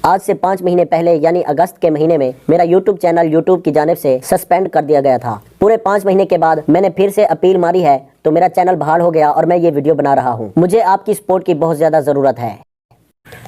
आज से 5 महीने पहले यानी अगस्त के महीने में मेरा यूट्यूब चैनल यूट्यूब की जानिब से सस्पेंड कर दिया गया था। पूरे 5 महीने के बाद मैंने फिर से अपील मारी है तो मेरा चैनल बहाल हो गया और मैं ये वीडियो बना रहा हूँ। मुझे आपकी सपोर्ट की बहुत ज़्यादा ज़रूरत है।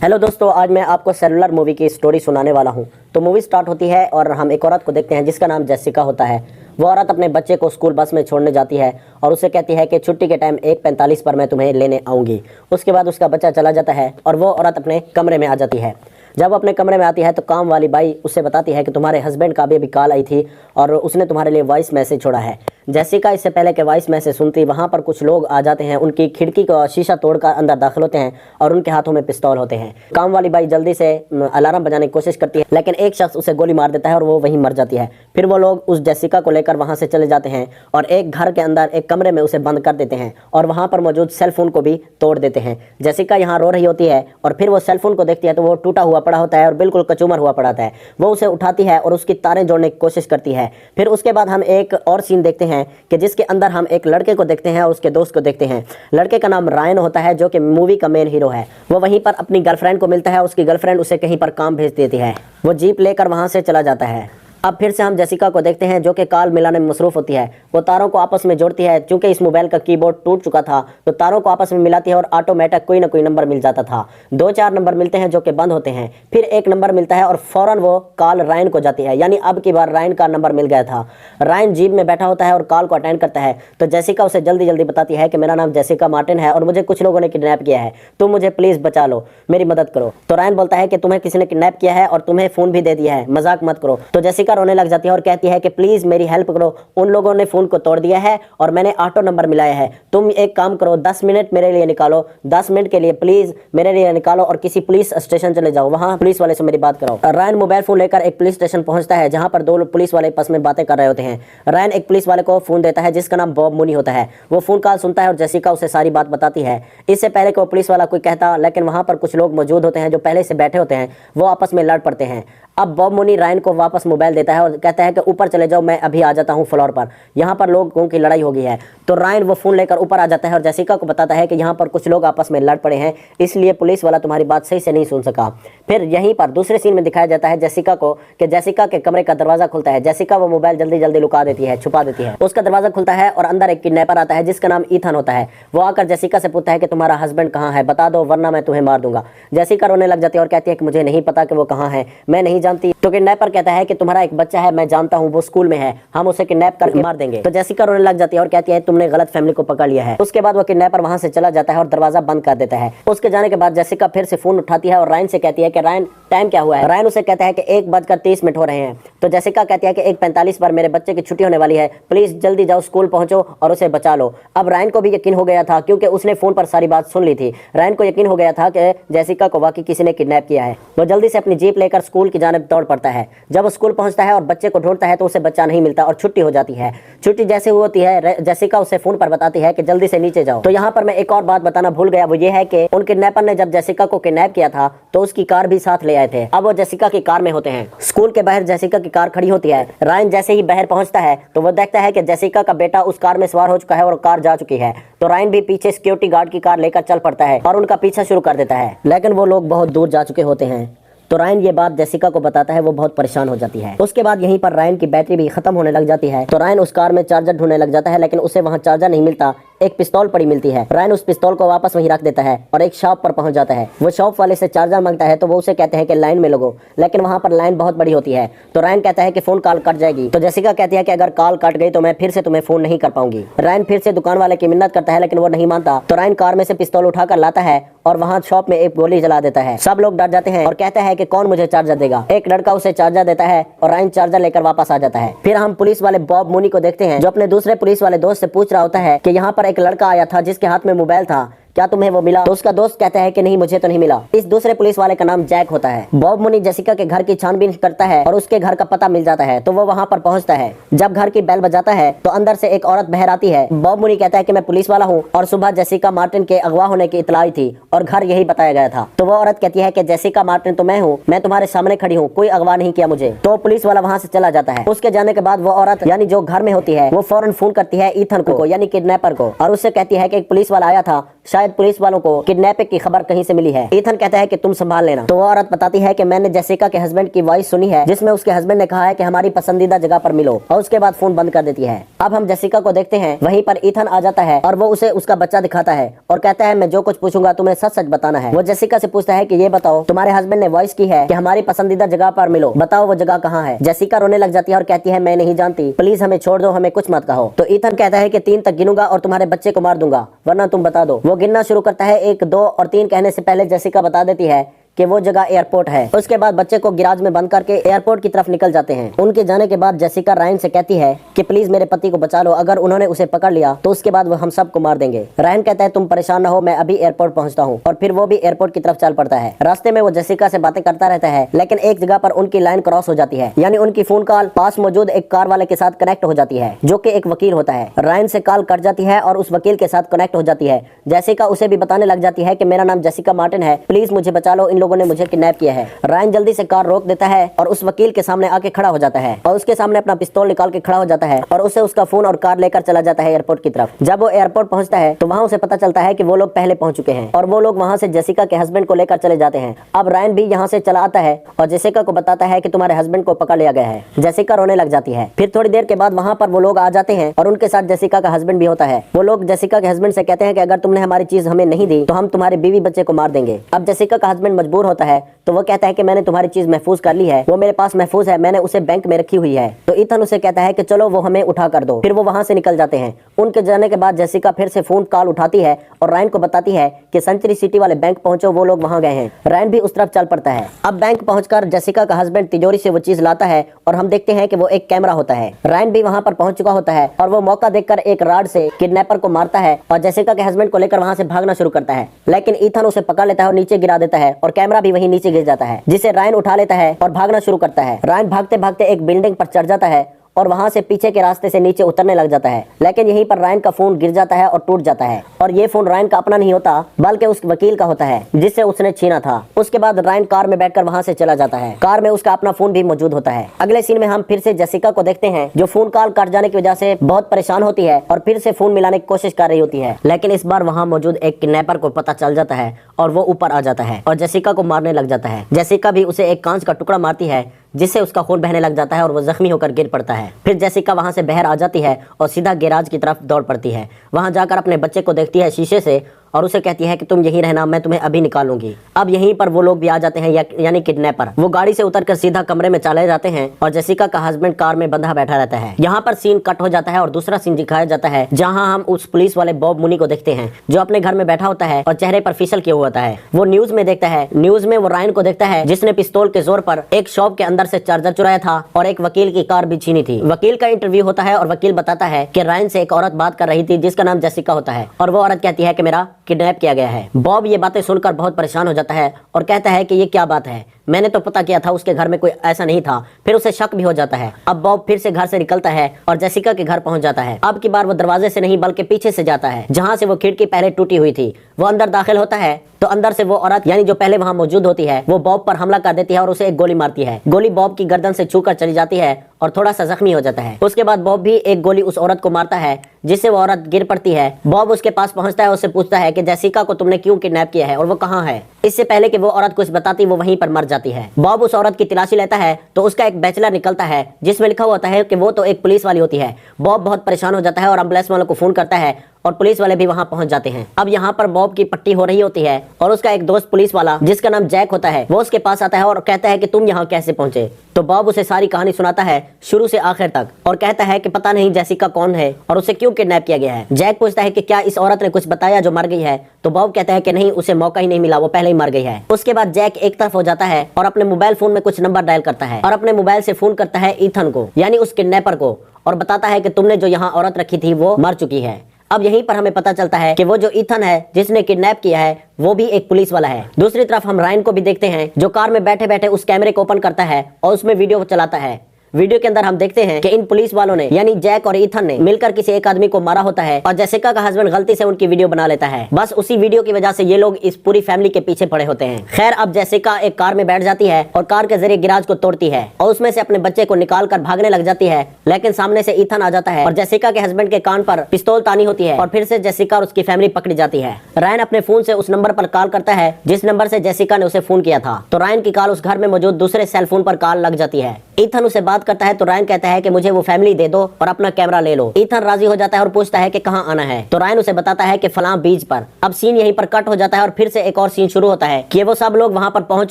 हेलो दोस्तों, आज मैं आपको सेलुलर मूवी की स्टोरी सुनाने वाला हूँ। तो मूवी स्टार्ट होती है और हम एक औरत को देखते हैं जिसका नाम जेसिका होता है। वो औरत अपने बच्चे को स्कूल बस में छोड़ने जाती है और उसे कहती है कि छुट्टी के टाइम 1:45 पर मैं तुम्हें लेने आऊँगी। उसके बाद उसका बच्चा चला जाता है और वो औरत अपने कमरे में आ जाती है। जब अपने कमरे में आती है तो काम वाली बाई उससे बताती है कि तुम्हारे हस्बैंड का अभी कॉल आई थी और उसने तुम्हारे लिए वॉइस मैसेज छोड़ा है। जेसिका इससे पहले कि वॉइस मैसेज सुनती, वहाँ पर कुछ लोग आ जाते हैं, उनकी खिड़की का शीशा तोड़कर अंदर दाखिल होते हैं और उनके हाथों में पिस्तौल होते हैं। काम वाली बाई जल्दी से अलार्म बजाने की कोशिश करती है, लेकिन एक शख्स उसे गोली मार देता है और वो वहीं मर जाती है। फिर वो लोग उस जेसिका को लेकर वहाँ से चले जाते हैं और एक घर के अंदर एक कमरे में उसे बंद कर देते हैं और वहाँ पर मौजूद सेलफोन को भी तोड़ देते हैं। जेसिका यहाँ रो रही होती है और फिर वो सेलफोन को देखती है तो वो टूटा हुआ पड़ा होता है और बिल्कुल कचूमर हुआ पड़ा है। वो उसे उठाती है और उसकी तारें जोड़ने की कोशिश करती है। फिर उसके बाद हम एक और सीन देखते हैं कि जिसके अंदर हम एक लड़के को देखते हैं और उसके दोस्त को देखते हैं। लड़के का नाम रायन होता है जो कि मूवी का मेन हीरो है। वो वहीं पर अपनी गर्लफ्रेंड को मिलता है, उसकी गर्लफ्रेंड उसे कहीं पर काम भेज देती है। वो जीप लेकर वहां से चला जाता है। अब फिर से हम जेसिका को देखते हैं जो कि कॉल मिलाने में मसरूफ होती है। वो तारों को आपस में जोड़ती है। चूंकि इस मोबाइल का कीबोर्ड टूट चुका था तो तारों को आपस में मिलाती है और ऑटोमेटिक कोई ना कोई नंबर मिल जाता था। 2-4 नंबर मिलते हैं जो कि बंद होते हैं। फिर एक नंबर मिलता है और फौरन वो कॉल रायन को जाती है, यानी अब की बार रायन का नंबर मिल गया था। रायन जीप में बैठा होता है और कॉल को अटेंड करता है तो जेसिका उसे जल्दी जल्दी बताती है कि मेरा नाम जेसिका मार्टिन है और मुझे कुछ लोगों ने किडनैप किया है, तुम मुझे प्लीज़ बचा लो, मेरी मदद करो। तो रायन बोलता है कि तुम्हें किसी ने किडनैप किया है और तुम्हें फ़ोन भी दे दिया है, मजाक मत करो। तो जेसिका रोने लग जाती है और कहती है कि प्लीज मेरी हेल्प करो, उन लोगों ने फोन को तोड़ दिया है और मैंने ऑटो नंबर मिलाया है। तुम एक काम करो, 10 मिनट मेरे लिए निकालो, 10 मिनट के लिए प्लीज मेरे लिए निकालो और किसी पुलिस स्टेशन चले जाओ, वहां पुलिस वाले से मेरी बात कराओ। रायन मोबाइल फोन लेकर एक पुलिस स्टेशन पहुंचता है जहां पर 2 पुलिस वाले आपस में बातें कर रहे होते हैं। रायन एक पुलिस वाले को फोन देता है जिसका नाम बॉब मूनी होता है। वो फोन कॉल सुनता है और जेसिका उसे सारी बात बताती है। इससे पहले कि वो पुलिस वाला कोई कहता, लेकिन वहां पर कुछ लोग मौजूद होते हैं जो पहले से बैठे होते हैं। वो आपस में लड़ पड़ते हैं। अब बॉब मूनी रायन को वापस मोबाइल देता है और कहता है कि ऊपर चले जाओ, मैं अभी आ जाता हूं फ्लोर पर, यहाँ पर लोगों की लड़ाई हो गई है। तो रायन वो फोन लेकर ऊपर आ जाता है और जेसिका को बताता है कि यहाँ पर कुछ लोग आपस में लड़ पड़े हैं, इसलिए पुलिस वाला तुम्हारी बात सही से नहीं सुन सका। फिर यहीं पर दूसरे सीन में दिखाया जाता है जेसिका को कि जेसिका के कमरे का दरवाजा खुलता है। जेसिका वो मोबाइल जल्दी जल्दी लुका देती है, छुपा देती है। उसका दरवाजा खुलता है और अंदर एक किडनैपर आता है जिसका नाम ईथन होता है। वो आकर जेसिका से पूछता है कि तुम्हारा हस्बैंड कहाँ है, बता दो वरना मैं तुम्हें मार दूंगा। जेसिका रोने लग जाती है और कहती है कि मुझे नहीं पता कि वो कहाँ है, मैं नहीं जानती। तो किडनैपर कहता है कि तुम्हारा एक बच्चा है, मैं जानता हूँ, वो स्कूल में है, हम उसे किडनैप करके मार देंगे। तो जेसिका रोने लग जाती है और कहती है तुमने गलत फैमिली को पकड़ लिया है। उसके बाद वो किडनैपर वहां से चला जाता है और दरवाजा बंद कर देता है। उसके जाने के बाद जेसिका फिर से फोन उठाती है और रायन से कहती है कि रायन टाइम क्या हुआ है। रायन उसे कहता है कि 1:30 हो रहे हैं। तो जेसिका कहती है कि 1:45 पर मेरे बच्चे की छुट्टी होने वाली है, प्लीज जल्दी जाओ, स्कूल पहुंचो और उसे बचा लो। अब रायन को भी यकीन हो गया था क्योंकि उसने फोन पर सारी बात सुन ली थी। रायन को यकीन हो गया था कि जेसिका को वाकई किसी ने किडनैप किया है। वो जल्दी से अपनी जीप लेकर स्कूल की जानिब दौड़ पड़ता है। जब वो स्कूल पहुंचता है और बच्चे को ढूंढता है तो उसे बच्चा नहीं मिलता और छुट्टी हो जाती है। छुट्टी जैसे होती है जेसिका उसे फोन पर बताती है कि जल्दी से नीचे जाओ। तो यहाँ पर मैं एक और बात बताना भूल गया, वो ये है कि उन किडनैपर ने जब जेसिका को किडनैप किया था तो उसकी कार भी साथ ले आए थे। अब वो जेसिका की कार में होते हैं। स्कूल के बाहर जेसिका की कार खड़ी होती है। रायन जैसे ही बाहर पहुंचता है तो वो देखता है कि जेसिका का बेटा उस कार में सवार हो चुका है और कार जा चुकी है। तो रायन भी पीछे सिक्योरिटी गार्ड की कार लेकर चल पड़ता है और उनका पीछा शुरू कर देता है, लेकिन वो लोग बहुत दूर जा चुके होते हैं। तो रायन ये बात जेसिका को बताता है, वो बहुत परेशान हो जाती है। उसके बाद यहीं पर रायन की बैटरी भी खत्म होने लग जाती है। तो रायन उस कार में चार्जर ढूंढने लग जाता है, लेकिन उसे वहां चार्जर नहीं मिलता। एक पिस्तौल पड़ी मिलती है। रायन उस पिस्तौल को वापस वहीं रख देता है और एक शॉप पर पहुंच जाता है। वो शॉप वाले से चार्जर मांगता है तो वो उसे कहते हैं कि लाइन में लगो, लेकिन वहां पर लाइन बहुत बड़ी होती है। तो रायन कहता है कि फोन कॉल कट जाएगी। तो जेसिका कहती है कि अगर कॉल कट गई तो मैं फिर से तुम्हें फोन नहीं कर पाऊंगी। रायन फिर से दुकान वाले की मिन्नत करता है लेकिन वो नहीं मानता। तो रायन कार में से पिस्तौल उठाकर लाता है और वहां शॉप में एक गोली चला देता है। सब लोग डर जाते हैं और कहते हैं कि कौन मुझे चार्जर देगा। एक लड़का उसे चार्जर देता है और रायन चार्जर लेकर वापस आ जाता है। फिर हम पुलिस वाले बॉब मूनी को देखते हैं जो अपने दूसरे पुलिस वाले दोस्त से पूछ रहा होता है कि यहाँ पर एक लड़का आया था जिसके हाथ में मोबाइल था, क्या तुम्हें वो मिला? तो उसका दोस्त कहता है कि नहीं, मुझे तो नहीं मिला। इस दूसरे पुलिस वाले का नाम जैक होता है। बॉब मूनी जेसिका के घर की छानबीन करता है और उसके घर का पता मिल जाता है तो वो वहां पर पहुंचता है। जब घर की बेल बजाता है तो अंदर से एक औरत बाहर आती है। बॉब मूनी कहता है कि मैं पुलिस वाला हूँ और सुबह जेसिका मार्टिन के अगवा होने की इतला आई थी और घर यही बताया गया था। तो वो औरत कहती है कि जेसिका मार्टिन तो मैं हूँ, मैं तुम्हारे सामने खड़ी हूँ, कोई अगवा नहीं किया मुझे। तो पुलिस वाला वहां से चला जाता है। उसके जाने के बाद वो औरत यानी जो घर में होती है वो फौरन फोन करती है ईथन को यानी किडनैपर को और उससे कहती है कि एक पुलिस वाला आया था शायद पुलिस वालों को किडनैपिंग की खबर कहीं से मिली है। ईथन कहता है कि तुम संभाल लेना। तो वो औरत बताती है कि मैंने जेसिका के हस्बैंड की वॉइस सुनी है जिसमें उसके हस्बैंड ने कहा है कि हमारी पसंदीदा जगह पर मिलो, और उसके बाद फोन बंद कर देती है। अब हम जेसिका को देखते हैं, वहीं पर ईथन आ जाता है और वो उसे उसका बच्चा दिखाता है और कहता है मैं जो कुछ पूछूंगा तुम्हें सच सच बताना है। वो जेसिका से पूछता है कि ये बताओ तुम्हारे हस्बैंड ने वॉइस की है कि हमारी पसंदीदा जगह पर मिलो, बताओ वो जगह कहाँ है। जेसिका रोने लग जाती है और कहती है मैं नहीं जानती, प्लीज हमें छोड़ दो, हमें कुछ मत कहो। तो ईथन कहता है कि 3 तक गिनूंगा और तुम्हारे बच्चे को मार दूंगा वरना तुम बता दो। वो गिनना शुरू करता है, 1, 2 और 3 कहने से पहले जेसिका बता देती है कि वो जगह एयरपोर्ट है। उसके बाद बच्चे को गिराज में बंद करके एयरपोर्ट की तरफ निकल जाते हैं। उनके जाने के बाद जेसिका रायन से कहती है कि प्लीज मेरे पति को बचा लो, अगर उन्होंने उसे पकड़ लिया तो उसके बाद वो हम सबको मार देंगे। रायन कहता है तुम परेशान न हो, मैं अभी एयरपोर्ट पहुंचता हूँ, और फिर वो भी एयरपोर्ट की तरफ चल पड़ता है। रास्ते में वो जेसिका से बातें करता रहता है, लेकिन एक जगह पर उनकी लाइन क्रॉस हो जाती है, यानी उनकी फोन कॉल पास मौजूद एक कार वाले के साथ कनेक्ट हो जाती है जो कि एक वकील होता है। रायन से कॉल कट जाती है और उस वकील के साथ कनेक्ट हो जाती है। जेसिका उसे भी बताने लग जाती है कि मेरा नाम जेसिका मार्टिन है, प्लीज मुझे बचा लो, इन लोगों ने मुझे किडनैप किया है। रायन जल्दी से कार रोक देता है और उस वकील के सामने आके खड़ा हो जाता है और उसके सामने अपना पिस्तौल निकाल के खड़ा हो जाता है और उसे उसका फोन और कार लेकर चला जाता है एयरपोर्ट की तरफ। जब वो एयरपोर्ट पहुंचता है तो वहां उसे पता चलता है कि वो लोग पहले पहुंच चुके हैं और वो लोग वहां से जेसिका के हस्बैंड को लेकर चले जाते हैं। अब रायन भी यहाँ से चला आता है और जेसिका को बताता है कि तुम्हारे हस्बैंड को पकड़ लिया गया है। जेसिका रोने लग जाती है। फिर थोड़ी देर के बाद वहां पर वो लोग आ जाते हैं और उनके साथ जेसिका का हस्बैंड भी होता है। वो लोग जेसिका के हस्बैंड से कहते हैं कि अगर तुमने हमारी चीज हमें नहीं दी तो हम तुम्हारे बीवी बच्चे को मार देंगे। अब जेसिका का हस्बैंड मजबूर होता है तो वो कहता है कि मैंने तुम्हारी चीज महफूज कर ली है, वो मेरे पास महफूज है, मैंने उसे बैंक में रखी हुई है। तो ईथन उसे कहता है कि चलो वो हमें उठा कर दो। फिर वो वहां से निकल जाते हैं। उनके जाने के बाद जेसिका फिर से फोन कॉल उठाती है और रायन को बताती है कि सेंचुरी सिटी वाले बैंक पहुंचो, वो लोग वहां गए हैं। रायन भी उस तरफ चल पड़ता है। अब बैंक पहुंचकर जेसिका का हस्बैंड तिजोरी से वो चीज लाता है और हम देखते हैं कि वो एक कैमरा होता है। रायन भी वहां पर पहुंच चुका होता है और वो मौका देखकर एक रॉड से किडनैपर को मारता है और जेसिका के हस्बैंड को लेकर वहां से भागना शुरू करता है, लेकिन ईथन उसे पकड़ लेता है और नीचे गिरा देता है और कैमरा भी वहीं नीचे गिर जाता है, जिसे रायन उठा लेता है और भागना शुरू करता है। रायन भागते भागते एक बिल्डिंग पर चढ़ जाता है और वहां से पीछे के रास्ते से नीचे उतरने लग जाता है, लेकिन यहीं पर रायन का फोन गिर जाता है और टूट जाता है। और ये फोन रायन का अपना नहीं होता बल्कि उस वकील का होता है जिससे उसने छीना था। उसके बाद रायन कार में बैठकर वहां से चला जाता है। कार में उसका अपना फोन भी मौजूद होता है। अगले सीन में हम फिर से जेसिका को देखते हैं जो फोन कॉल कट जाने की वजह से बहुत परेशान होती है और फिर से फोन मिलाने की कोशिश कर रही होती है, लेकिन इस बार वहाँ मौजूद एक किडनैपर को पता चल जाता है और वो ऊपर आ जाता है और जेसिका को मारने लग जाता है। जेसिका भी उसे एक कांच का टुकड़ा मारती है जिससे उसका खून बहने लग जाता है और वो जख्मी होकर गिर पड़ता है। फिर जेसिका वहां से बाहर आ जाती है और सीधा गैराज की तरफ दौड़ पड़ती है। वहां जाकर अपने बच्चे को देखती है शीशे से और उसे कहती है कि तुम यहीं रहना, मैं तुम्हें अभी निकालूंगी। अब यहीं पर वो लोग भी आ जाते हैं, यानी किडनैपर। वो गाड़ी से उतरकर सीधा कमरे में चले जाते हैं और जेसिका का हस्बैंड कार में बंधा बैठा रहता है। यहाँ पर सीन कट हो जाता है और दूसरा सीन दिखाया जाता है जहाँ हम उस पुलिस वाले बॉब मुनी को देखते हैं जो अपने घर में बैठा होता है और चेहरे पर फिसल किया हुआ होता है। वो न्यूज में देखता है। न्यूज में वो रायन को देखता है जिसने पिस्तौल के जोर पर एक शॉप के अंदर से चार्जर चुराया था और एक वकील की कार भी छीनी थी। वकील का इंटरव्यू होता है और वकील बताता है कि रायन से एक औरत बात कर रही थी जिसका नाम जेसिका होता है और वो औरत कहती है कि मेरा किडनैप किया गया है। बॉब ये बातें सुनकर बहुत परेशान हो जाता है और कहता है कि ये क्या बात है, मैंने तो पता किया था उसके घर में कोई ऐसा नहीं था। फिर उसे शक भी हो जाता है। अब बॉब फिर से घर से निकलता है और जेसिका के घर पहुंच जाता है। अब की बार वो दरवाजे से नहीं बल्कि पीछे से जाता है जहां से वो खिड़की पहले टूटी हुई थी। वो अंदर दाखिल होता है तो अंदर से वो औरत यानी जो पहले वहां मौजूद होती है वो बॉब पर हमला कर देती है और उसे एक गोली मारती है। गोली बॉब की गर्दन से छूकर चली जाती है और थोड़ा सा जख्मी हो जाता है। उसके बाद बॉब भी एक गोली उस औरत को मारता है जिससे वो औरत गिर पड़ती है। बॉब उसके पास पहुंचता है, उससे पूछता है कि जेसिका को तुमने क्यों किडनैप किया है और वो कहाँ है। इससे पहले कि वो औरत कुछ बताती वो वहीं पर मर जाती है। बॉब उस औरत की तलाशी लेता है तो उसका एक बैचलर निकलता है जिसमें लिखा होता है कि वो तो एक पुलिस वाली होती है। बॉब बहुत परेशान हो जाता है और एम्बुलेंस वालों को फोन करता है और पुलिस वाले भी वहां पहुंच जाते हैं। अब यहाँ पर बॉब की पट्टी हो रही होती है और उसका एक दोस्त पुलिस वाला जिसका नाम जैक होता है वो उसके पास आता है और कहता है कि तुम यहाँ कैसे पहुंचे। तो बॉब उसे सारी कहानी सुनाता है शुरू से आखिर तक और कहता है कि पता नहीं जेसिका कौन है और उसे क्यों किडनैप किया गया है। जैक पूछता है कि क्या इस औरत ने कुछ बताया जो मर गई है, तो बॉब कहता है कि नहीं, उसे मौका ही नहीं मिला, वो पहले ही मर गई है। उसके बाद जैक एक तरफ हो जाता है और अपने मोबाइल फोन में कुछ नंबर डायल करता है और अपने मोबाइल से फोन करता है ईथन को यानी उस किडनैपर को और बताता है कि तुमने जो यहाँ औरत रखी थी वो मर चुकी है। अब यहीं पर हमें पता चलता है कि वो जो ईथन है जिसने किडनैप किया है वो भी एक पुलिस वाला है। दूसरी तरफ हम रायन को भी देखते हैं जो कार में बैठे बैठे उस कैमरे को ओपन करता है और उसमें वीडियो चलाता है। वीडियो के अंदर हम देखते हैं कि इन पुलिस वालों ने यानी जैक और ईथन ने मिलकर किसी एक आदमी को मारा होता है और जेसिका का हस्बैंड गलती से उनकी वीडियो बना लेता है। बस उसी वीडियो की वजह से ये लोग इस पूरी फैमिली के पीछे पड़े होते हैं। खैर, अब जेसिका एक कार में बैठ जाती है और कार के जरिए गिराज को तोड़ती है और उसमें से अपने बच्चे को निकाल कर भागने लग जाती है, लेकिन सामने से ईथन आ जाता है और जेसिका के हस्बैंड के कान पर पिस्तौल तानी होती है और फिर से जेसिका और उसकी फैमिली पकड़ी जाती है। रायन अपने फोन से उस नंबर पर कॉल करता है जिस नंबर से जेसिका ने उसे फोन किया था। तो रायन की कॉल उस घर में मौजूद दूसरे सेल फोन पर कॉल लग जाती है। ईथन उसे बात करता है तो रायन कहता है कि मुझे वो फैमिली दे दो और अपना कैमरा ले लो। ईथन राजी हो जाता है और पूछता है कि कहां आना है। तो रायन उसे बताता है कि फलां बीच पर। अब सीन यहीं पर कट हो जाता है और फिर से एक और सीन शुरू होता है कि वो सब लोग वहां पर पहुंच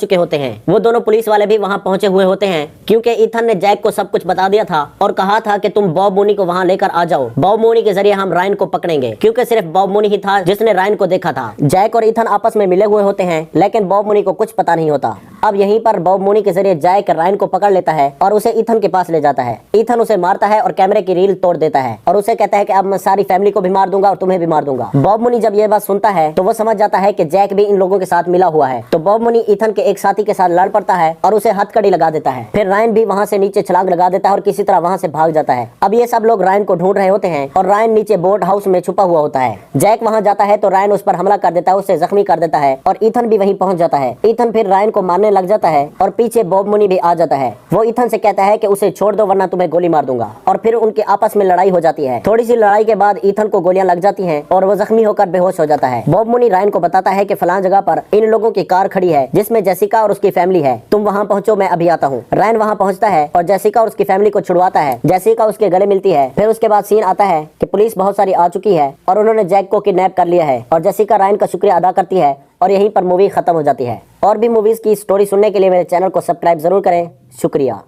चुके होते हैं। वो दोनों पुलिस वाले भी वहां पहुंचे हुए होते हैं क्योंकि ईथन ने जैक को सब कुछ बता दिया था और कहा था कि तुम बॉब मूनी को वहां लेकर आ जाओ। बॉब मूनी के जरिए हम रायन को पकड़ेंगे, क्योंकि सिर्फ बॉब मूनी ही था जिसने रायन को देखा था। जैक और ईथन आपस में मिले हुए होते हैं, लेकिन बॉब मूनी को कुछ पता नहीं होता। अब यहीं पर बॉब मूनी के जरिए जैक रायन को पकड़ लेता है और उसे ईथन के पास ले जाता है। ईथन उसे मारता है और कैमरे की रील तोड़ देता है और उसे कहता है कि अब मैं सारी फैमिली को भी मार दूंगा और तुम्हें भी मार दूंगा। बॉब मूनी जब ये बात सुनता है तो वो समझ जाता है कि जैक भी इन लोगों के साथ मिला हुआ है। तो बॉब मूनी ईथन के एक साथी के साथ लड़ पड़ता है और उसे हथकड़ी लगा देता है। फिर रायन भी वहां से नीचे छलांग लगा देता है और किसी तरह वहां से भाग जाता है। अब ये सब लोग रायन को ढूंढ रहे होते हैं और रायन नीचे बोट हाउस में छुपा हुआ होता है। जैक वहां जाता है तो रायन उस पर हमला कर देता है, उसे जख्मी कर देता है और ईथन भी वहीं पहुंच जाता है। ईथन फिर रायन को मारने लग जाता है और पीछे बॉब मूनी भी आ जाता है। वो ईथन से कहता है कि उसे छोड़ दो वरना तुम्हें गोली मार दूंगा और फिर उनके आपस में लड़ाई हो जाती है। थोड़ी सी लड़ाई के बाद ईथन को गोलियां लग जाती हैं और वो जख्मी होकर बेहोश हो जाता है। बॉब मूनी रायन को बताता है कि फलां जगह पर इन लोगों की कार खड़ी है जिसमें जेसिका और उसकी फैमिली है, तुम वहां पहुंचो, मैं अभी आता हूँ। रायन वहां पहुंचता है और जेसिका और उसकी फैमिली को छुड़वाता है। जेसिका उसके गले मिलती है। फिर उसके बाद सीन आता है कि पुलिस बहुत सारी आ चुकी है और उन्होंने जैक को किडनैप कर लिया है और जेसिका रायन का शुक्रिया अदा करती है और यहीं पर मूवी खत्म हो जाती है। और भी मूवीज की स्टोरी सुनने के लिए मेरे चैनल को सब्सक्राइब जरूर करें। शुक्रिया।